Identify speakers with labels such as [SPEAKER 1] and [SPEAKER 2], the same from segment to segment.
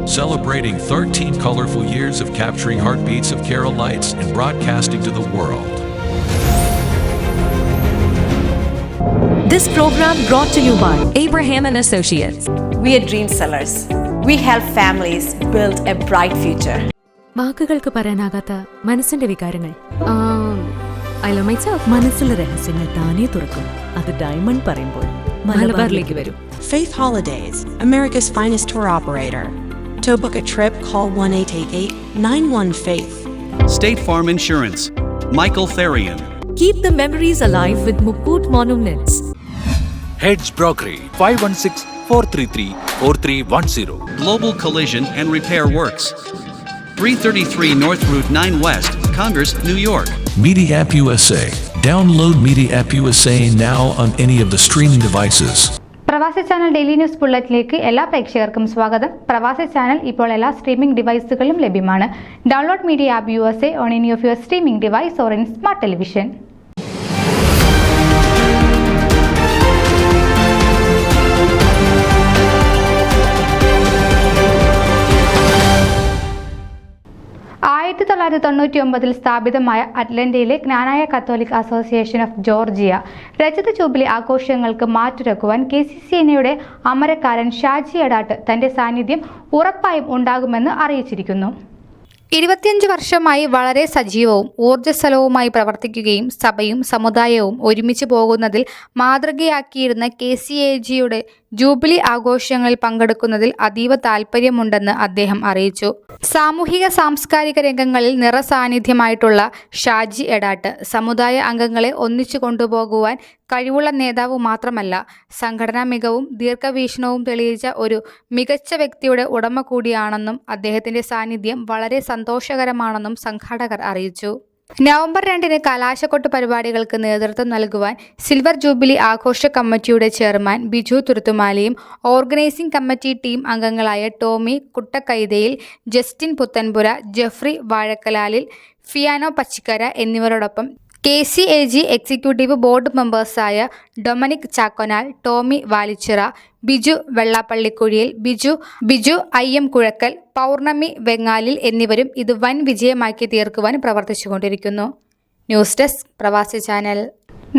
[SPEAKER 1] celebrating 13 colorful years of capturing heartbeats of Kerala lights and broadcasting to the world.
[SPEAKER 2] This program brought to you by Abraham and Associates.
[SPEAKER 3] We are dream sellers. We help families build a bright future.
[SPEAKER 2] വാക്കുകൾക്ക് പറയാനാകാത്ത മനസ്സിന്റെ വികാരങ്ങൾ. I love myself. മനസ്സിലെ രഹസ്യങ്ങൾ താനേ തുറക്കും. അത് diamond പറയുമ്പോൾ മലബാറിലേക്ക് വരും.
[SPEAKER 4] Faith Holidays, America's finest tour operator. To book a trip, call 1-888-91-FAITH.
[SPEAKER 5] State Farm Insurance, Michael Therian.
[SPEAKER 2] Keep the memories alive with Mukut Monuments.
[SPEAKER 6] Heads Brokery 516-433-4310.
[SPEAKER 5] Global Collision and Repair Works, 333 North Route 9 West, Congress, New York.
[SPEAKER 1] Media App USA. Download Media App USA now on any of the streaming devices.
[SPEAKER 7] പ്രവാസി channel daily news ബുള്ളറ്റിലേക്ക് എല്ലാ പ്രേക്ഷകർക്കും സ്വാഗതം. പ്രവാസി channel ഇപ്പോൾ എല്ലാ streaming ഡിവൈസുകളിലും ലഭ്യമാണ്. Download media app USA on any of your streaming device or in smart television. സ്ഥാപിതമായ അറ്റ്ലന്റയിലെ ജ്ഞാനായ Catholic association of Georgia രജത ജൂബിലി ആഘോഷങ്ങൾക്ക് മാറ്റുരക്കുവാൻ KCCNയുടെ അമരക്കാരൻ ഷാജി എടാട്ട് തന്റെ സാന്നിധ്യം ഉറപ്പായും ഉണ്ടാകുമെന്ന് അറിയിച്ചിരിക്കുന്നു. 25 വർഷമായി വളരെ സജീവവും ഊർജ്ജസ്വലവുമായി പ്രവർത്തിക്കുകയും സഭയും സമുദായവും ഒരുമിച്ച് പോകുന്നതിൽ മാതൃകയാക്കിയിരുന്ന KCAGയുടെ ജൂബിലി ആഘോഷങ്ങളിൽ പങ്കെടുക്കുന്നതിൽ അതീവ താൽപ്പര്യമുണ്ടെന്ന് അദ്ദേഹം അറിയിച്ചു. സാമൂഹിക സാംസ്കാരിക രംഗങ്ങളിൽ നിറസാന്നിധ്യമായിട്ടുള്ള ഷാജി എടാട്ട് സമുദായ അംഗങ്ങളെ ഒന്നിച്ചു കൊണ്ടുപോകുവാൻ കഴിവുള്ള നേതാവ് മാത്രമല്ല, സംഘടനാ മികവും ദീർഘവീക്ഷണവും തെളിയിച്ച ഒരു മികച്ച വ്യക്തിയുടെ ഉടമ കൂടിയാണെന്നും അദ്ദേഹത്തിന്റെ സാന്നിധ്യം വളരെ സന്തോഷകരമാണെന്നും സംഘാടകർ അറിയിച്ചു. നവംബർ 2 കലാശക്കൊട്ട് പരിപാടികൾക്ക് നേതൃത്വം നൽകുവാൻ സിൽവർ ജൂബിലി ആഘോഷ കമ്മിറ്റിയുടെ ചെയർമാൻ ബിജു തുരുത്തുമാലിയും ഓർഗനൈസിംഗ് കമ്മിറ്റി ടീം അംഗങ്ങളായ Tommy Kuttakaithayil, Justin Puthenpura, Jeffrey Vazhakkalalil, ഫിയാനോ പച്ചിക്കര എന്നിവരോടൊപ്പം KCAG എക്സിക്യൂട്ടീവ് ബോർഡ് മെമ്പേഴ്സായ Dominic Chackonal, Tommy Valichira, Biju Vellappallikuzhiyil, Biju Ayyamkuzhakkal, Pournami Vengalil എന്നിവരും ഇത് വൻ വിജയമാക്കി തീർക്കുവാൻ പ്രവർത്തിച്ചുകൊണ്ടിരിക്കുന്നു. News desk Pravasi channel.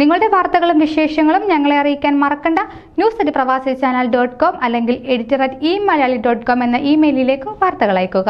[SPEAKER 7] നിങ്ങളുടെ വാർത്തകളും വിശേഷങ്ങളും ഞങ്ങളെ അറിയിക്കാൻ മറക്കണ്ട. news@pravasichannel.com അല്ലെങ്കിൽ editor@eMalayali.com എന്ന ഇമെയിലിലേക്ക് വാർത്തകൾ അയക്കുക.